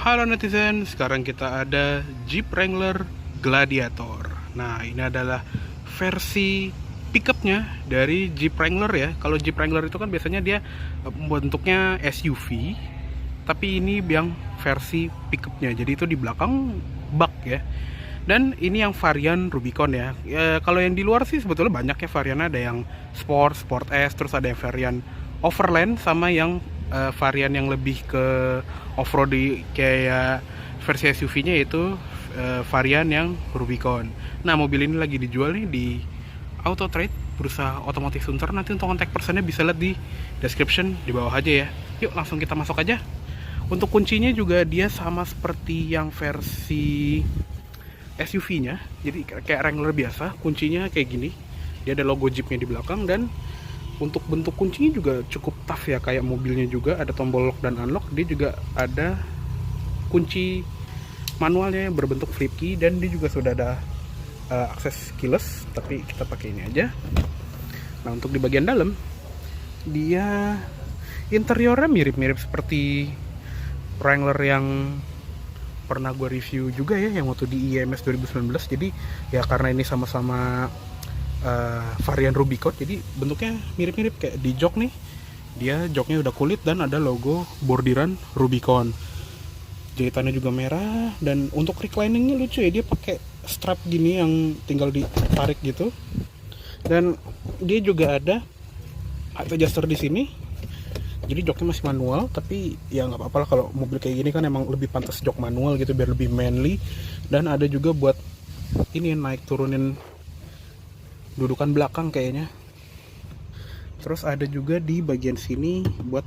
Halo netizen, sekarang kita ada Jeep Wrangler Gladiator. Nah, ini adalah versi pickupnya dari Jeep Wrangler ya. Kalau Jeep Wrangler itu kan biasanya dia bentuknya SUV, tapi ini yang versi pickupnya. Jadi itu di belakang bak ya. Dan ini yang varian Rubicon ya. Kalau yang di luar sih sebetulnya banyak ya variannya. Ada yang Sport, Sport S, terus ada yang varian Overland sama yang varian yang lebih ke off-road kayak versi SUV-nya yaitu varian yang Rubicon. Nah, mobil ini lagi dijual nih di Auto Trade, berusaha otomotif Sunter. Nanti untuk kontak personnya bisa lihat di description di bawah aja ya. Yuk langsung kita masuk aja. Untuk kuncinya juga dia sama seperti yang versi SUV-nya. Jadi kayak Wrangler biasa, kuncinya kayak gini. Dia ada logo Jeep-nya di belakang dan untuk bentuk kuncinya juga cukup tough ya, kayak mobilnya juga ada tombol lock dan unlock. Dia juga ada kunci manualnya yang berbentuk flip key dan dia juga sudah ada akses keyless, tapi kita pakai ini aja. Nah, untuk di bagian dalam dia interiornya mirip-mirip seperti Wrangler yang pernah gue review juga ya, yang waktu di IMS 2019. Jadi ya karena ini sama-sama varian Rubicon, jadi bentuknya mirip-mirip kayak di jok nih. Dia joknya udah kulit dan ada logo bordiran Rubicon. Jahitannya juga merah dan untuk recliningnya lucu ya, dia pakai strap gini yang tinggal ditarik gitu. Dan dia juga ada height adjuster di sini. Jadi joknya masih manual, tapi ya nggak apa-apa lah, kalau mobil kayak gini kan emang lebih pantas jok manual gitu biar lebih manly. Dan ada juga buat ini naik turunin dudukan belakang kayaknya. Terus ada juga di bagian sini buat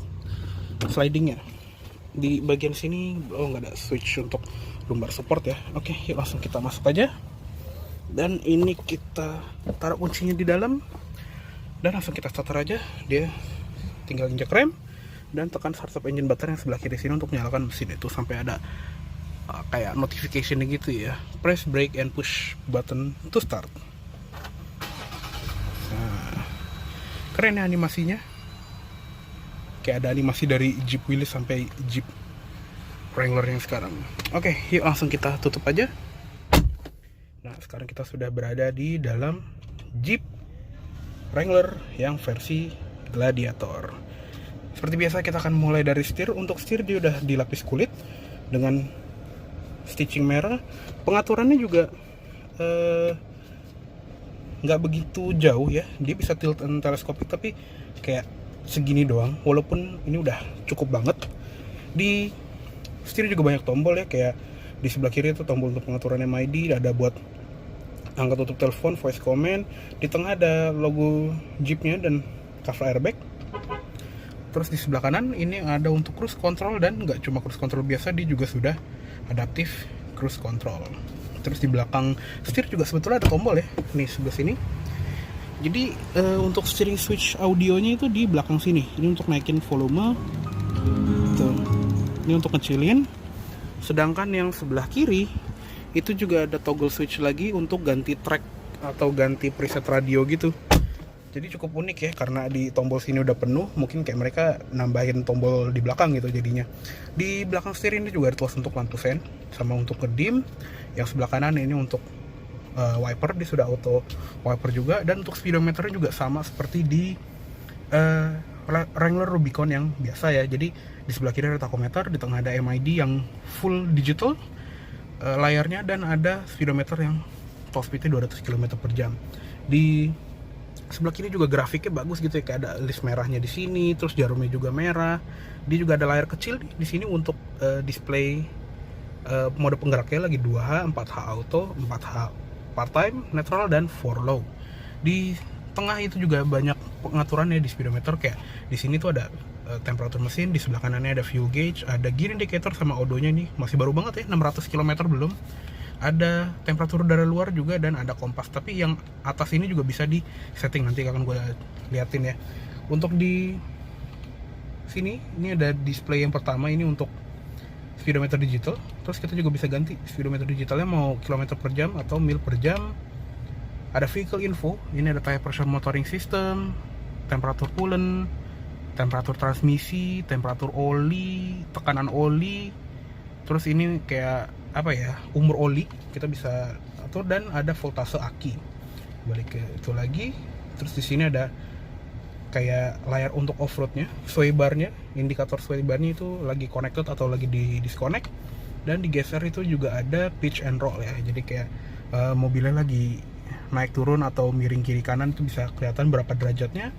slidingnya. Di bagian sini nggak ada switch untuk lumbar support ya. Oke, yuk langsung kita masuk aja. Dan ini kita taruh kuncinya di dalam dan langsung kita starter aja. Dia tinggal injek rem dan tekan start engine button yang sebelah kiri sini untuk menyalakan mesin itu sampai ada kayak notification gitu ya. Press brake and push button to start. Keren ya animasinya, kayak ada animasi dari Jeep Willys sampai Jeep Wrangler yang sekarang. Oke, yuk langsung kita tutup aja. Nah, sekarang kita sudah berada di dalam Jeep Wrangler yang versi Gladiator. Seperti biasa kita akan mulai dari setir. Untuk setir dia udah dilapis kulit dengan stitching merah. Pengaturannya juga nggak begitu jauh ya, dia bisa tilt and telescopic tapi kayak segini doang, walaupun ini udah cukup banget. Di setir juga banyak tombol ya, kayak di sebelah kiri itu tombol untuk pengaturan MID, ada buat angkat tutup telepon, voice command. Di tengah ada logo Jeepnya dan cover airbag. Terus di sebelah kanan ini ada untuk cruise control, dan nggak cuma cruise control biasa, dia juga sudah adaptive cruise control. Terus di belakang setir juga sebetulnya ada tombol ya, nih sebelah sini. Jadi untuk steering switch audionya itu di belakang sini. Ini untuk naikin volume, tuh. Ini untuk ngecilin. Sedangkan yang sebelah kiri itu juga ada toggle switch lagi untuk ganti track atau ganti preset radio gitu. Jadi cukup unik ya, karena di tombol sini udah penuh, mungkin kayak mereka nambahin tombol di belakang gitu jadinya. Di belakang setir ini juga ada tuas untuk lampu sen sama untuk ngedim. Yang sebelah kanan ini untuk wiper, dia sudah auto wiper juga. Dan untuk speedometernya juga sama seperti di Wrangler Rubicon yang biasa ya. Jadi di sebelah kiri ada tachometer, di tengah ada MID yang full digital layarnya, dan ada speedometer yang top speednya 200 km per jam. Di sebelah kiri juga grafiknya bagus gitu ya, kayak ada list merahnya di sini, terus jarumnya juga merah. Dia juga ada layar kecil di sini untuk display mode penggeraknya lagi 2H, 4H auto, 4H part-time, neutral, dan 4 low. Di tengah itu juga banyak pengaturannya di speedometer, kayak di sini tuh ada temperatur mesin, di sebelah kanannya ada fuel gauge, ada gear indicator sama odonya. Nih masih baru banget ya, 600 km belum. Ada temperatur udara luar juga dan ada kompas, tapi yang atas ini juga bisa di setting, nanti akan gue liatin ya. Untuk di sini ini ada display yang pertama, ini untuk speedometer digital. Terus kita juga bisa ganti speedometer digitalnya mau kilometer per jam atau mil per jam. Ada vehicle info, ini ada tire pressure motoring system, temperatur coolant, temperatur transmisi, temperatur oli, tekanan oli, Terus ini kayak apa ya, umur oli kita bisa atur, dan ada voltase aki. Balik ke itu lagi. Terus di sini ada kayak layar untuk off-roadnya, sway barnya, indikator sway barnya itu lagi connected atau lagi di disconnect. Dan digeser itu juga ada pitch and roll ya, jadi kayak mobilnya lagi naik turun atau miring kiri kanan itu bisa kelihatan berapa derajatnya.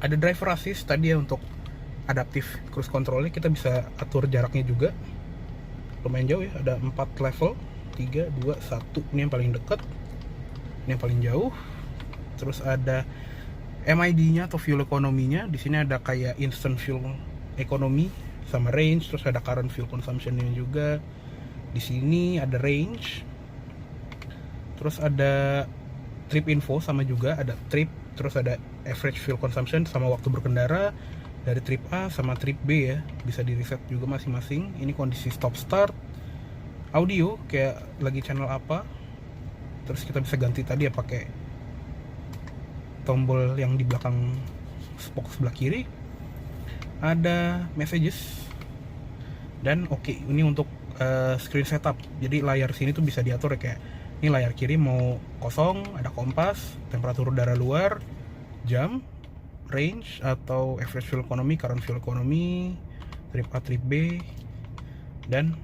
Ada driver assist tadi ya, untuk adaptif cruise controlnya kita bisa atur jaraknya juga, lumayan jauh ya, ada 4 level, 3, 2, 1, ini yang paling dekat, ini yang paling jauh. Terus ada MID-nya atau fuel economy-nya, di sini ada kayak instant fuel economy sama range, terus ada current fuel consumption-nya juga. Di sini ada range. Terus ada trip info sama juga ada trip, terus ada average fuel consumption sama waktu berkendara dari trip A sama trip B ya, bisa di reset juga masing-masing. Ini kondisi stop start, audio kayak lagi channel apa. Terus kita bisa ganti tadi ya pakai tombol yang di belakang box sebelah kiri. Ada messages dan ini untuk screen setup. Jadi layar sini tuh bisa diatur ya, kayak ini layar kiri mau kosong, ada kompas, temperatur udara luar, jam, range atau average fuel economy, current fuel economy, trip A, trip B, dan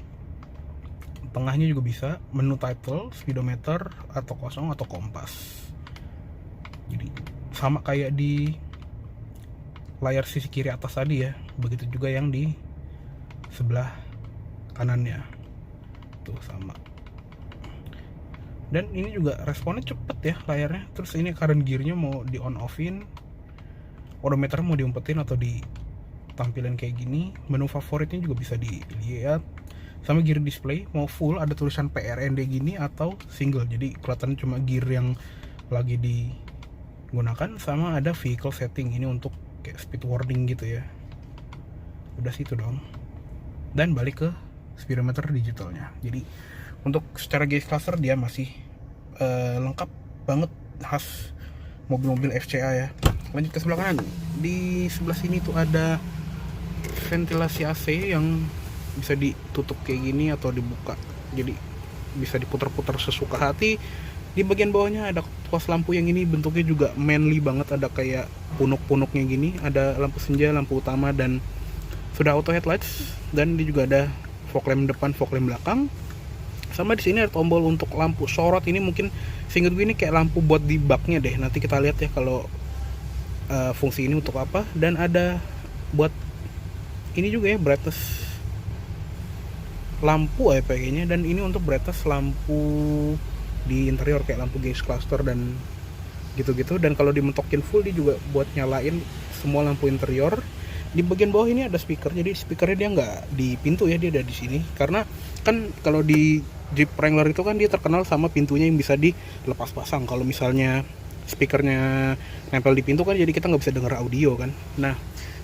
tengahnya juga bisa menu title, speedometer atau kosong atau kompas. Jadi sama kayak di layar sisi kiri atas tadi ya, begitu juga yang di sebelah kanannya tuh sama. Dan ini juga responnya cepet ya layarnya. Terus ini current gearnya mau di on offin, odometer mau diumpetin atau ditampilin kayak gini. Menu favoritnya juga bisa dilihat. Sama gear display mau full ada tulisan PRND gini atau single, jadi kelihatan cuma gear yang lagi digunakan. Sama ada vehicle setting, ini untuk kayak speed warning gitu ya. Udah situ dong. Dan balik ke speedometer digitalnya. Jadi untuk secara gauge cluster dia masih lengkap banget, khas mobil-mobil FCA ya. Lanjut ke sebelah kanan. Di sebelah sini tuh ada ventilasi AC yang bisa ditutup kayak gini atau dibuka. Jadi bisa diputar-putar sesuka hati. Di bagian bawahnya ada pos lampu yang ini bentuknya juga manly banget, ada kayak punuk-punuknya gini. Ada lampu senja, lampu utama, dan sudah auto headlights. Dan dia juga ada fog lamp depan, fog lamp belakang. Sama di sini ada tombol untuk lampu sorot. Ini mungkin seingat gue ini kayak lampu buat di baknya deh. Nanti kita lihat ya kalau fungsi ini untuk apa. Dan ada buat ini juga ya, brightness lampu ya kayaknya. Dan ini untuk brightness lampu di interior kayak lampu gauge cluster dan gitu-gitu. Dan kalau dimentokin full dia juga buat nyalain semua lampu interior. Di bagian bawah ini ada speaker, jadi speakernya dia nggak di pintu ya, dia ada di sini. Karena kan kalau di Jeep Wrangler itu kan dia terkenal sama pintunya yang bisa dilepas pasang. Kalau misalnya speakernya nempel di pintu kan jadi kita nggak bisa dengar audio kan. Nah,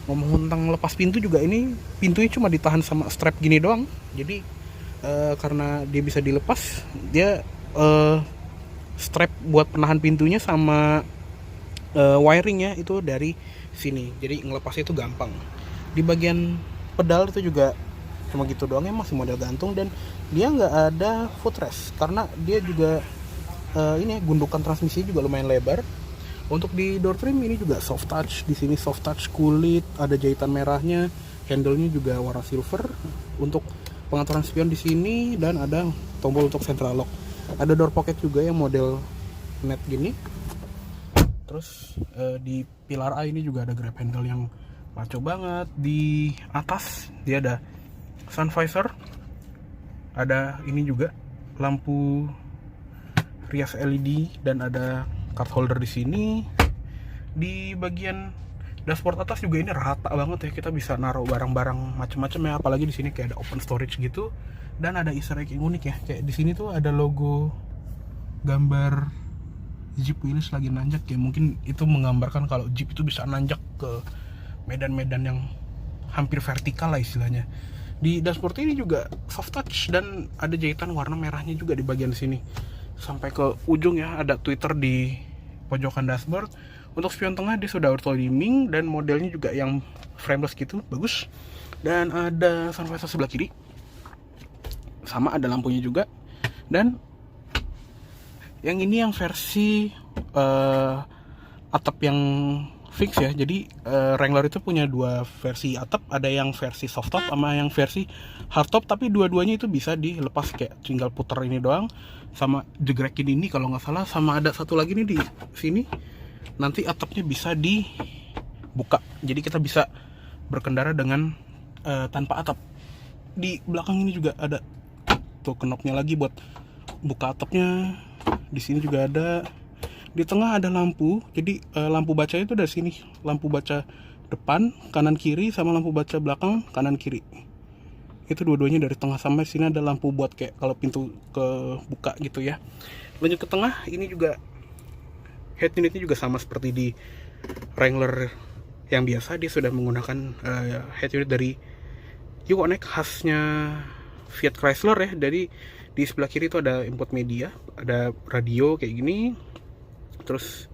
ngomong tentang lepas pintu juga, ini pintunya cuma ditahan sama strap gini doang. Jadi karena dia bisa dilepas, dia strap buat penahan pintunya sama wiringnya itu dari sini, jadi ngelepasnya itu gampang. Di bagian pedal itu juga cuma gitu doang ya, masih model gantung. Dan dia nggak ada footrest karena dia juga ini gundukan transmisi juga lumayan lebar. Untuk di door trim ini juga soft touch, di sini soft touch kulit, ada jahitan merahnya, handle-nya juga warna silver. Untuk pengaturan spion di sini, dan ada tombol untuk central lock. Ada door pocket juga yang model net gini. Terus di pilar A ini juga ada grab handle yang maco banget. Di atas dia ada sun visor, ada ini juga lampu rias LED, dan ada card holder di sini. Di bagian dashboard atas juga ini rata banget ya, kita bisa naruh barang-barang macam-macam ya, apalagi di sini kayak ada open storage gitu. Dan ada easter egg yang unik ya, kayak di sini tuh ada logo gambar Jeep Willys lagi nanjak ya. Mungkin itu menggambarkan kalau Jeep itu bisa nanjak ke medan-medan yang hampir vertikal lah istilahnya. Di dashboard ini juga soft touch, dan ada jahitan warna merahnya juga di bagian sini sampai ke ujung ya. Ada tweeter di pojokan dashboard. Untuk spion tengah dia sudah auto dimming, dan modelnya juga yang frameless gitu, bagus. Dan ada sun visor sebelah kiri. sama ada lampunya juga. Dan yang ini yang versi atap yang fix ya. Jadi Wrangler itu punya dua versi atap, ada yang versi soft top sama yang versi hard top, tapi dua-duanya itu bisa dilepas, kayak tinggal puter ini doang sama jegrekin ini kalau nggak salah. Sama ada satu lagi nih di sini, nanti atapnya bisa dibuka, jadi kita bisa berkendara dengan tanpa atap. Di belakang ini juga ada tuh knopnya lagi buat buka atapnya. Di sini juga ada. Di tengah ada lampu, jadi lampu baca itu dari sini, lampu baca depan kanan kiri sama lampu baca belakang kanan kiri, itu dua-duanya dari tengah. Sampai sini ada lampu buat kayak kalau pintu kebuka gitu ya. Lanjut ke tengah, ini juga head unitnya juga sama seperti di Wrangler yang biasa, dia sudah menggunakan head unit dari Uconnect khasnya Fiat Chrysler ya. Dari di sebelah kiri itu ada input media, ada radio kayak gini. Terus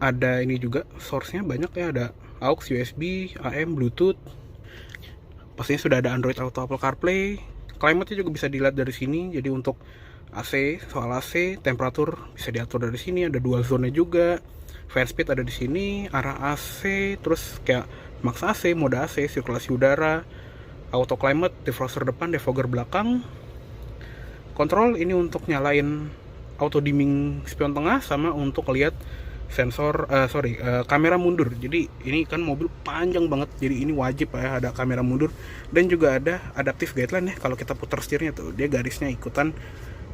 ada ini juga source-nya banyak ya, ada aux, USB, AM, Bluetooth. Pastinya sudah ada Android Auto, Apple CarPlay. Climate-nya juga bisa dilihat dari sini. Jadi untuk AC, soal AC, temperatur bisa diatur dari sini. Ada dual zone-nya juga. Fan speed ada di sini, arah AC, terus kayak max AC, mode AC, sirkulasi udara, auto climate, defroster depan, defogger belakang. Kontrol ini untuk nyalain auto dimming spion tengah, sama untuk lihat sensor kamera mundur. Jadi ini kan mobil panjang banget, jadi ini wajib ya ada kamera mundur. Dan juga ada adaptive guideline ya, kalau kita putar setirnya tuh dia garisnya ikutan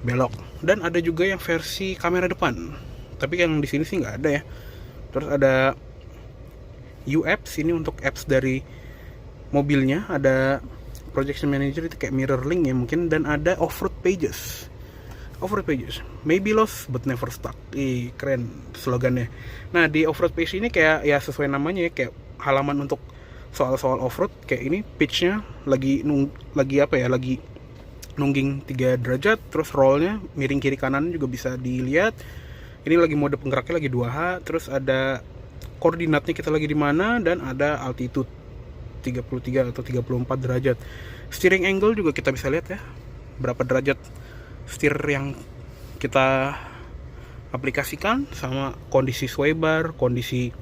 belok. Dan ada juga yang versi kamera depan, tapi yang di sini sih nggak ada ya. Terus ada apps, ini untuk apps dari mobilnya. Ada projection manager itu kayak mirror link ya mungkin. Dan ada off-road pages, maybe lost but never stuck. Keren slogannya. Nah di off-road page ini kayak ya sesuai namanya ya, kayak halaman untuk soal-soal off-road. Kayak ini pitch-nya lagi nungging 3 derajat. Terus roll-nya miring kiri kanan juga bisa dilihat. Ini lagi mode penggeraknya lagi 2H. Terus ada koordinatnya kita lagi di mana, dan ada altitude 33 atau 34 derajat. Steering angle juga kita bisa lihat ya, berapa derajat setir yang kita aplikasikan, sama kondisi sway bar, kondisi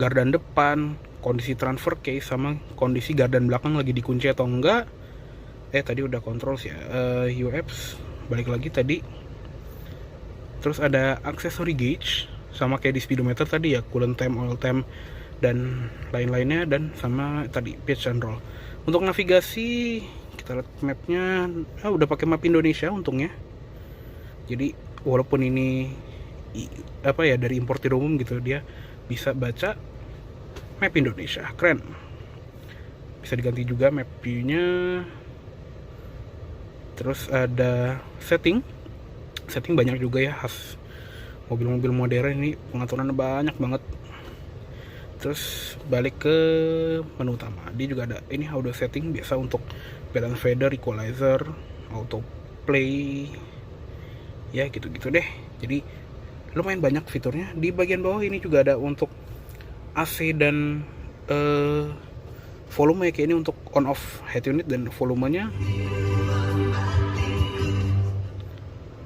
gardan depan, kondisi transfer case, sama kondisi gardan belakang lagi dikunci atau enggak. Tadi udah kontrol sih ya. UAPS balik lagi tadi. Terus ada accessory gauge, sama kayak di speedometer tadi ya, coolant temp, oil temp, dan lain-lainnya. Dan sama tadi pitch and roll. Untuk navigasi kita lihat mapnya, udah pakai map Indonesia untungnya. Jadi walaupun ini dari importir umum gitu, dia bisa baca map Indonesia. Keren. Bisa diganti juga map view-nya. Terus ada setting banyak juga ya, khas mobil-mobil modern ini, pengaturannya banyak banget. Terus balik ke menu utama, dia juga ada ini audio setting biasa untuk balance fader, equalizer, auto play, ya gitu-gitu deh. Jadi lumayan banyak fiturnya. Di bagian bawah ini juga ada untuk AC dan volume ya, kayak ini untuk on off head unit dan volumenya.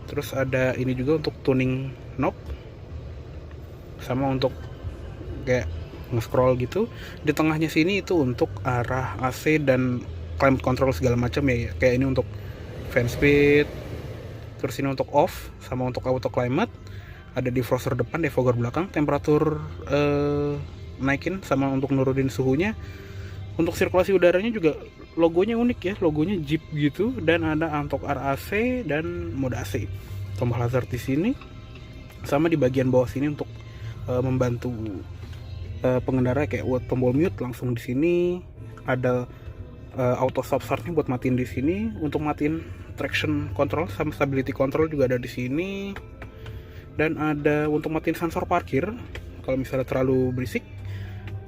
Terus ada ini juga untuk tuning knob, sama untuk kayak nge-scroll gitu. Di tengahnya sini itu untuk arah AC dan climate control segala macam ya. Kayak ini untuk fan speed. Terus ini untuk off, sama untuk auto climate. Ada defroster depan, defogger belakang, temperatur naikin sama untuk nurunin suhunya. Untuk sirkulasi udaranya juga logonya unik ya, logonya Jeep gitu. Dan ada untuk RAC dan mode AC. Tombol hazard di sini. Sama di bagian bawah sini untuk membantu pengendara kayak buat tombol mute langsung di sini. Ada auto stop startnya buat matiin di sini. Untuk matiin traction control sama stability control juga ada di sini. Dan ada untuk matiin sensor parkir kalau misalnya terlalu berisik.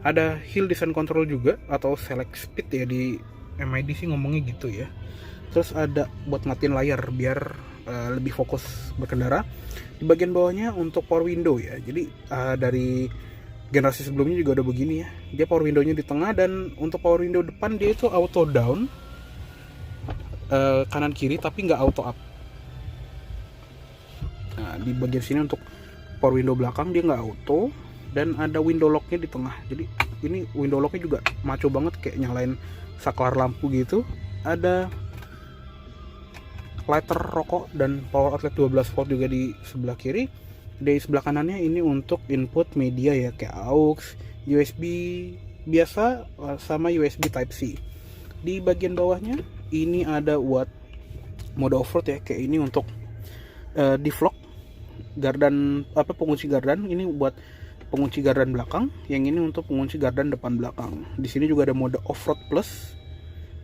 Ada hill descent control juga atau select speed ya, di MID sih ngomongnya gitu ya. Terus ada buat matiin layar biar lebih fokus berkendara. Di bagian bawahnya untuk power window ya. Jadi dari generasi sebelumnya juga udah begini ya. Dia power window-nya di tengah, dan untuk power window depan dia itu auto down. kanan kiri tapi nggak auto up. Nah, di bagian sini untuk power window belakang dia nggak auto, dan ada window locknya di tengah. Jadi ini window locknya juga maco banget, kayak nyalain saklar lampu gitu. Ada lighter rokok dan power outlet 12 volt juga di sebelah kiri. Di sebelah kanannya ini untuk input media ya, kayak aux, USB biasa sama USB Type C. Di bagian bawahnya ini ada buat mode off-road ya, kayak ini untuk deflog gardan, pengunci gardan. Ini buat pengunci gardan belakang, yang ini untuk pengunci gardan depan belakang. Di sini juga ada mode off-road plus.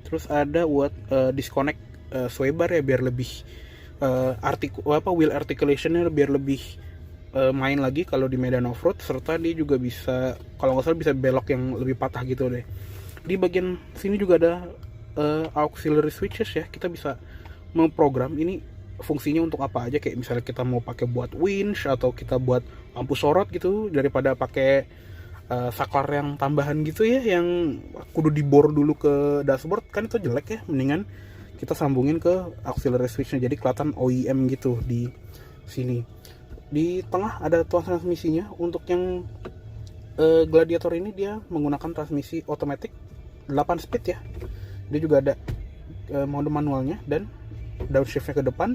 Terus ada buat disconnect sway bar ya, biar lebih wheel articulationnya biar lebih main lagi kalau di medan off-road. Serta dia juga bisa, kalau nggak salah bisa belok yang lebih patah gitu deh. Di bagian sini juga ada auxiliary switches ya, kita bisa memprogram ini fungsinya untuk apa aja, kayak misalnya kita mau pakai buat winch atau kita buat lampu sorot gitu, daripada pakai saklar yang tambahan gitu ya, yang kudu dibor dulu ke dashboard kan itu jelek ya. Mendingan kita sambungin ke auxiliary switchnya, jadi kelihatan OEM gitu di sini. Di tengah ada tuas transmisinya. Untuk yang Gladiator ini dia menggunakan transmisi otomatis 8 speed ya. Dia juga ada mode manualnya, dan downshiftnya ke depan,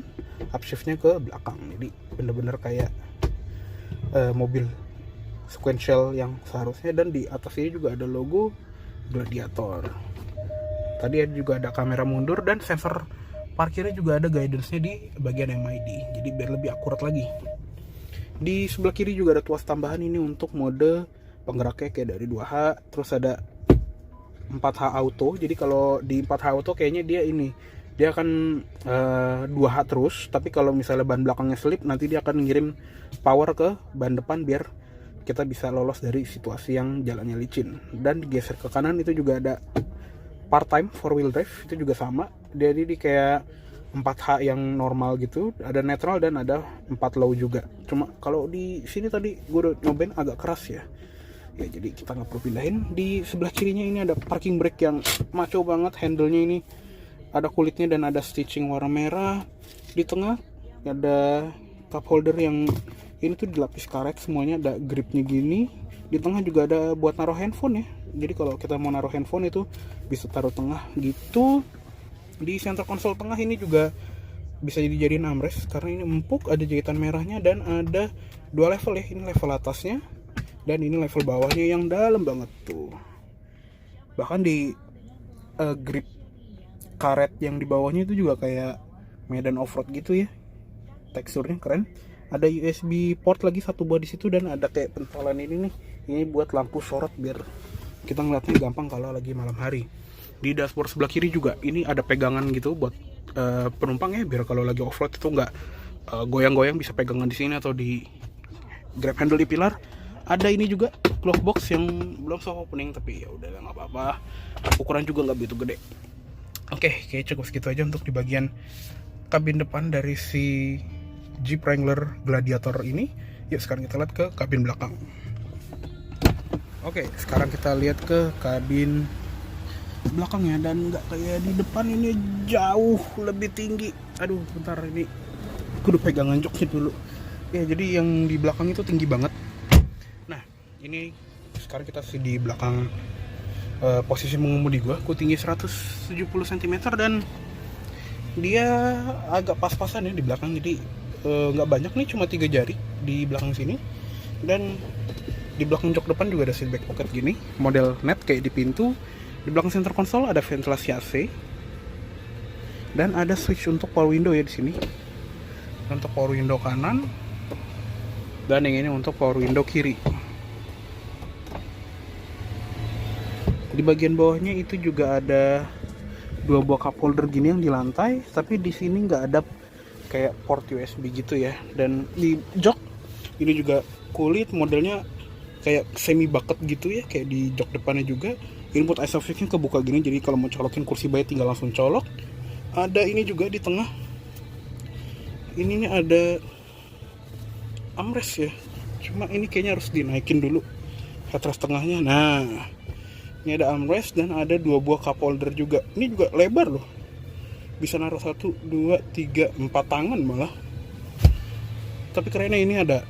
upshiftnya ke belakang. Jadi bener-bener kayak mobil sequential yang seharusnya. Dan di atas ini juga ada logo Gladiator. Tadi juga ada kamera mundur, dan sensor parkirnya juga ada guidance-nya di bagian MID, jadi biar lebih akurat lagi. Di sebelah kiri juga ada tuas tambahan ini untuk mode penggeraknya kayak dari 2H. Terus ada 4H auto. Jadi kalau di 4H auto kayaknya dia akan 2H terus, tapi kalau misalnya ban belakangnya slip, nanti dia akan ngirim power ke ban depan biar kita bisa lolos dari situasi yang jalannya licin. Dan digeser ke kanan itu juga ada part-time 4-wheel drive, itu juga sama. Jadi di kayak 4H yang normal gitu, ada neutral dan ada 4 low juga. Cuma kalau di sini tadi gue udah nyobain agak keras ya. Ya jadi kita nggak perlu pindahin. Di sebelah kirinya ini ada parking brake yang maco banget, handle-nya ini ada kulitnya dan ada stitching warna merah. Di tengah ada cup holder yang ini tuh dilapis karet semuanya, ada gripnya gini. Di tengah juga ada buat naruh handphone ya. Jadi kalau kita mau naruh handphone itu bisa taruh tengah gitu. Di center konsol tengah ini juga bisa dijadiin armrest karena ini empuk, ada jahitan merahnya, dan ada 2 level ya. Ini level atasnya dan ini level bawahnya yang dalam banget tuh. Bahkan di grip karet yang di bawahnya itu juga kayak medan off-road gitu ya. Teksturnya keren. Ada USB port lagi satu buah di situ, dan ada kayak pentolan ini nih. Ini buat lampu sorot biar kita ngeliatnya gampang kalau lagi malam hari. Di dashboard sebelah kiri juga ini ada pegangan gitu buat penumpang ya, biar kalau lagi off-road itu nggak goyang-goyang, bisa pegangan di sini atau di grab handle di pilar. Ada ini juga glove box yang belum soft opening, tapi ya udah nggak apa-apa. Ukuran juga nggak begitu gede. Oke, kayaknya cukup segitu aja untuk di bagian kabin depan dari si Jeep Wrangler Gladiator ini. Yuk sekarang kita lihat ke kabin belakang. Oke, sekarang kita lihat ke kabin belakangnya, dan nggak kayak di depan, ini jauh lebih tinggi. Aduh, bentar, ini kudu pegangan joknya dulu ya. Jadi yang di belakang itu tinggi banget. Nah, ini sekarang kita sih di belakang posisi mengemudi gue tinggi 170 cm, dan dia agak pas-pasan ya di belakang. Jadi nggak banyak nih, cuma 3 jari di belakang sini. Dan di belakang jok depan juga ada seat back pocket gini, model net kayak di pintu. Di belakang center konsol ada ventilasi AC, dan ada switch untuk power window ya di sini. Untuk power window kanan, dan yang ini untuk power window kiri. Di bagian bawahnya itu juga ada 2 buah cup holder gini yang di lantai, tapi di sini nggak ada kayak port USB gitu ya. Dan di jok ini juga kulit, modelnya kayak semi bucket gitu ya, kayak di jok depannya juga. Input ISOFIX-nya kebuka gini, jadi kalau mau colokin kursi bayi tinggal langsung colok. Ada ini juga di tengah. Ini ada armrest ya. Cuma ini kayaknya harus dinaikin dulu headrest tengahnya. Nah, ini ada armrest dan ada 2 buah cup holder juga. Ini juga lebar loh. bisa naruh 1, 2, 3, 4 tangan malah. Tapi kerennya ini ada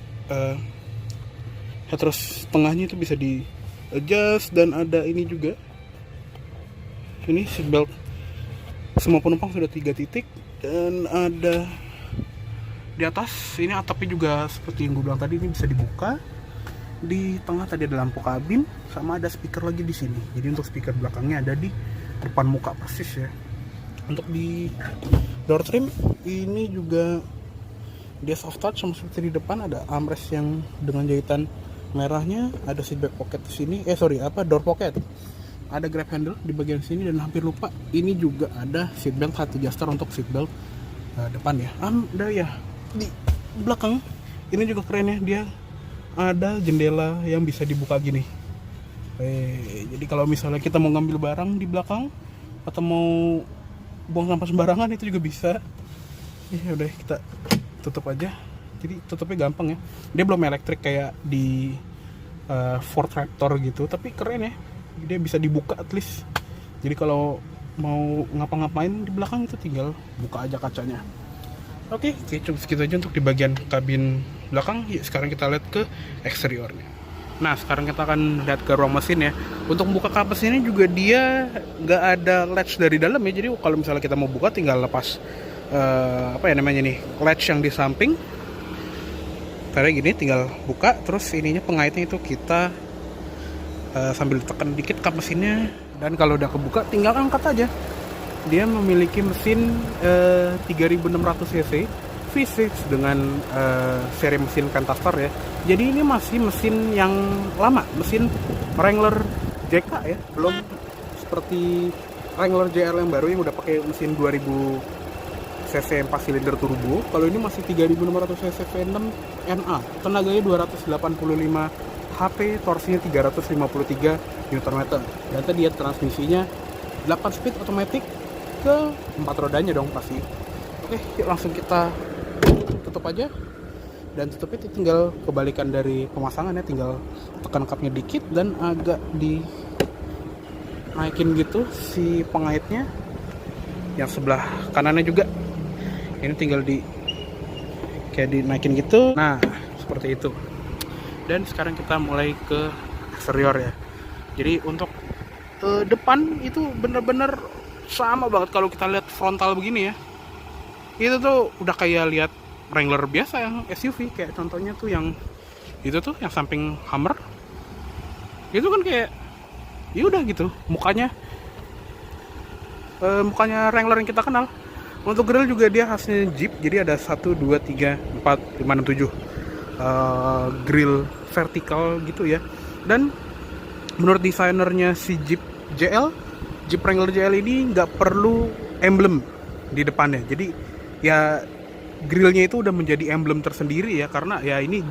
terus tengahnya itu bisa di adjust, dan ada ini juga. Ini seatbelt semua penumpang sudah 3 titik, dan ada di atas ini atapnya juga seperti yang gue bilang tadi, ini bisa dibuka. Di tengah tadi ada lampu kabin, sama ada speaker lagi di sini. Jadi untuk speaker belakangnya ada di depan muka persis ya. Untuk di door trim ini juga dia soft touch, sama seperti di depan ada armrest yang dengan jahitan merahnya. Ada seat back pocket di sini. Door pocket. Ada grab handle di bagian sini, dan hampir lupa ini juga ada seat belt side adjuster untuk seat belt depan ya. Ada ya di belakang. Ini juga keren ya, dia ada jendela yang bisa dibuka gini. Jadi kalau misalnya kita mau ngambil barang di belakang atau mau buang sampah sembarangan, itu juga bisa. Ya udah, kita tutup aja. Jadi tutupnya gampang ya. Dia belum elektrik kayak di Ford Raptor gitu, tapi keren ya. Dia bisa dibuka at least. Jadi kalau mau ngapa-ngapain di belakang itu tinggal buka aja kacanya. Oke, cukup segitu aja untuk di bagian kabin belakang. Yuk sekarang kita lihat ke eksteriornya. Nah, sekarang kita akan lihat ke ruang mesin ya. Untuk buka kapas ini juga dia nggak ada latch dari dalam ya. Jadi kalau misalnya kita mau buka, tinggal lepas latch yang di samping. Kayak gini, tinggal buka. Terus ininya, pengaitnya itu kita sambil tekan dikit kap mesinnya, dan kalau udah kebuka tinggal angkat aja. Dia memiliki mesin 3600 cc V6 dengan seri mesin Pentastar ya. Jadi ini masih mesin yang lama, mesin Wrangler JK ya, belum seperti Wrangler JL yang baru yang udah pakai mesin 2000 cc 4 silinder turbo. Kalau ini masih 3600 cc V6 NA, tenaganya 285 HP, torsinya 353 Nm. Dan tadi ya transmisinya 8 speed otomatis ke 4 rodanya dong pasti. Oke, yuk langsung kita tutup aja. Dan tutupnya tinggal kebalikan dari pemasangan ya, tinggal tekan kapnya dikit dan agak dinaikin gitu si pengaitnya. Yang sebelah kanannya juga ini tinggal kayak dinaikin gitu. Nah, seperti itu. Dan sekarang kita mulai ke eksterior ya. Jadi untuk depan itu bener-bener sama banget. Kalau kita lihat frontal begini ya, itu tuh udah kayak lihat Wrangler biasa yang SUV. Kayak contohnya tuh yang itu tuh yang samping Hummer, itu kan kayak ya udah gitu mukanya Wrangler yang kita kenal. Untuk grill juga dia khasnya Jeep. Jadi ada 1, 2, 3, 4, 5, 6, 7 grill vertikal gitu ya. Dan menurut desainernya si Jeep Wrangler JL ini nggak perlu emblem di depannya. Jadi ya grillnya itu udah menjadi emblem tersendiri ya, karena ya ini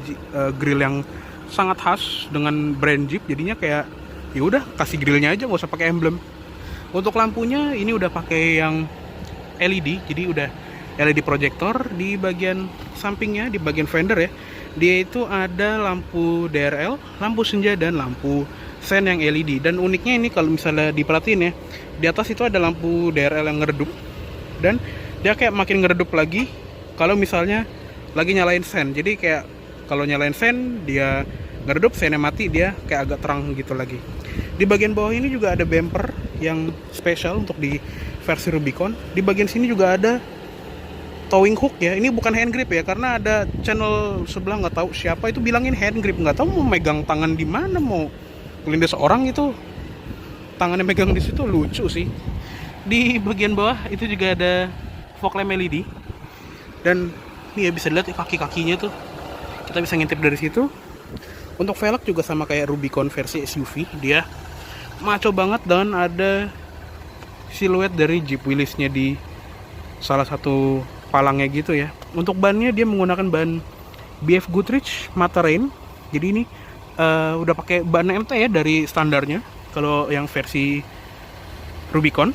grill yang sangat khas dengan brand Jeep. Jadinya kayak ya udah kasih grillnya aja, nggak usah pakai emblem. Untuk lampunya ini udah pakai yang LED, jadi udah LED projector di bagian sampingnya, di bagian fender ya. Dia itu ada lampu DRL, lampu senja, dan lampu sen yang LED. Dan uniknya ini kalau misalnya diperhatiin ya, di atas itu ada lampu DRL yang ngeredup, dan dia kayak makin ngeredup lagi kalau misalnya lagi nyalain sen. Jadi kayak kalau nyalain sen dia ngeredup, sennya mati, dia kayak agak terang gitu lagi. Di bagian bawah ini juga ada bumper yang spesial untuk di versi Rubicon. Di bagian sini juga ada towing hook ya. Ini bukan hand grip ya, karena ada channel sebelah nggak tahu siapa itu bilangin hand grip. Nggak tahu mau megang tangan di mana, mau ngelindas orang itu tangannya megang di situ, lucu sih. Di bagian bawah itu juga ada fog lamp LED, dan ini ya bisa dilihat kaki-kakinya tuh, kita bisa ngintip dari situ. Untuk velg juga sama kayak Rubicon versi SUV, dia maco banget, dan ada siluet dari Jeep Willys-nya di salah satu palangnya gitu ya. Untuk bannya dia menggunakan ban BF Goodrich Mata-Rain. Jadi ini udah pakai ban MT ya dari standarnya kalau yang versi Rubicon.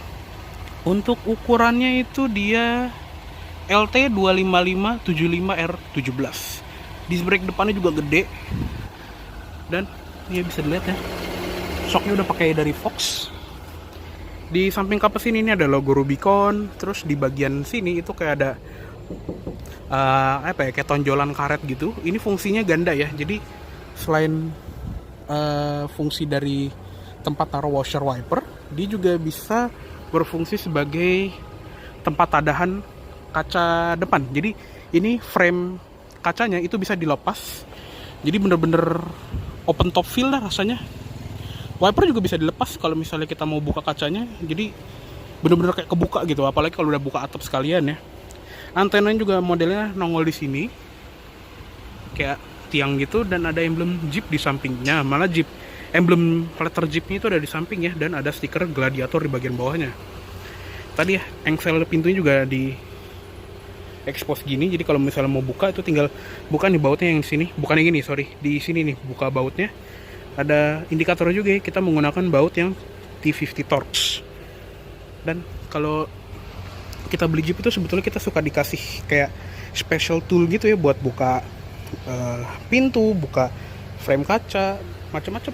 Untuk ukurannya itu dia LT 255/75R17. Disc brake depannya juga gede, dan ya bisa dilihat ya, shocknya udah pakai dari Fox. Di samping kapas ini ada logo Rubicon. Terus di bagian sini itu kayak ada apa ya, kayak tonjolan karet gitu. Ini fungsinya ganda ya. Jadi selain fungsi dari tempat taruh washer wiper, dia juga bisa berfungsi sebagai tempat tadahan kaca depan. Jadi ini frame kacanya itu bisa dilepas. Jadi bener-bener open top feel lah rasanya. Wiper juga bisa dilepas kalau misalnya kita mau buka kacanya. Jadi bener-bener kayak kebuka gitu, apalagi kalau udah buka atap sekalian ya. Antenanya juga modelnya nongol di sini, kayak tiang gitu, dan ada emblem Jeep di sampingnya. Malah Jeep, emblem letter Jeepnya itu ada di samping ya, dan ada stiker Gladiator di bagian bawahnya. Tadi ya, engsel pintunya juga di expose gini, jadi kalau misalnya mau buka itu tinggal buka nih bautnya yang sini, bukan yang ini, sorry, di sini nih buka bautnya. Ada indikator juga ya, kita menggunakan baut yang T50 Torx. Dan kalau kita beli Jeep itu sebetulnya kita suka dikasih kayak special tool gitu ya, buat buka pintu, buka frame kaca, macam-macam.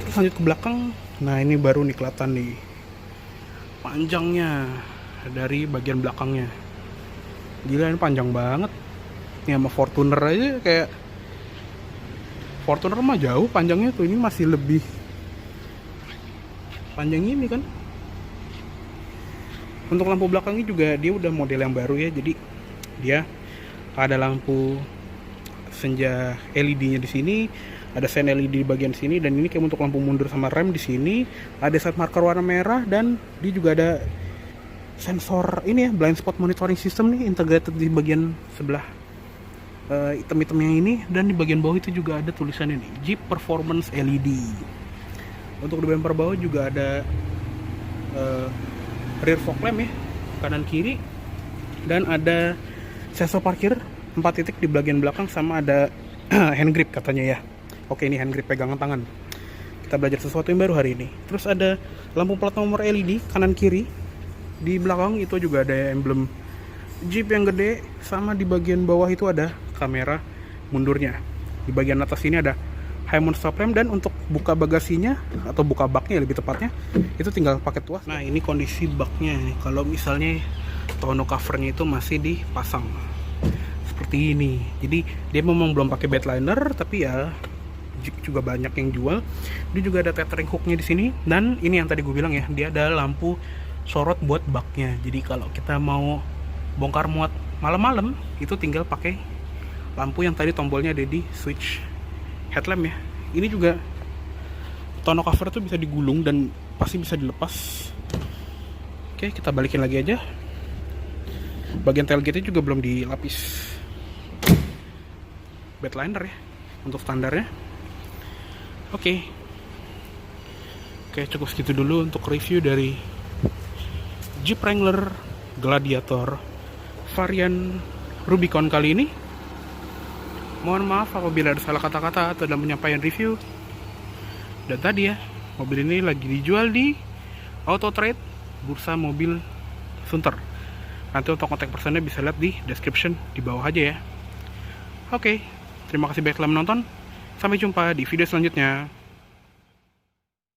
Terus lanjut ke belakang, nah ini baru nih kelihatan nih panjangnya dari bagian belakangnya. Gila, ini panjang banget. Ini sama Fortuner aja kayak Fortuner mah jauh panjangnya tuh, ini masih lebih panjang ini kan. Untuk lampu belakangnya juga dia udah model yang baru ya, jadi dia ada lampu senja LED-nya di sini, ada sen LED di bagian sini, dan ini kayak untuk lampu mundur sama rem di sini, ada set marker warna merah, dan dia juga ada sensor ini ya, blind spot monitoring system nih integrated di bagian sebelah item-itemnya ini, dan di bagian bawah itu juga ada tulisannya nih, Jeep Performance LED. Untuk di bumper bawah juga ada rear fog lamp ya, kanan kiri, dan ada sensor parkir 4 titik di bagian belakang, sama ada hand grip katanya ya. Oke, ini hand grip pegangan tangan. Kita belajar sesuatu yang baru hari ini. Terus ada lampu plat nomor LED kanan kiri. Di belakang itu juga ada emblem Jeep yang gede, sama di bagian bawah itu ada kamera mundurnya. Di bagian atas ini ada high mount stop lamp, dan untuk buka bagasinya atau buka baknya lebih tepatnya itu tinggal pakai tuas. Nah, ini kondisi baknya nih. Kalau misalnya tonneau covernya itu masih dipasang seperti ini. Jadi dia memang belum pakai bedliner, tapi ya Jeep juga banyak yang jual. Dia juga ada tethering hooknya di sini, dan ini yang tadi gue bilang ya, dia ada lampu sorot buat baknya. Jadi kalau kita mau bongkar muat malam-malam itu tinggal pakai lampu yang tadi tombolnya ada di switch headlamp ya. Ini juga tonneau cover tuh bisa digulung dan pasti bisa dilepas. Oke, kita balikin lagi aja. Bagian tailgate juga belum dilapis bedliner ya untuk standarnya. Oke, cukup segitu dulu untuk review dari Jeep Wrangler Gladiator varian Rubicon kali ini. Mohon maaf apabila ada salah kata-kata atau dalam penyampaian review. Dan tadi ya, mobil ini lagi dijual di Auto Trade, bursa mobil Sunter. Nanti untuk kontak personnya bisa lihat di description di bawah aja ya. Oke, terima kasih banyak telah menonton. Sampai jumpa di video selanjutnya.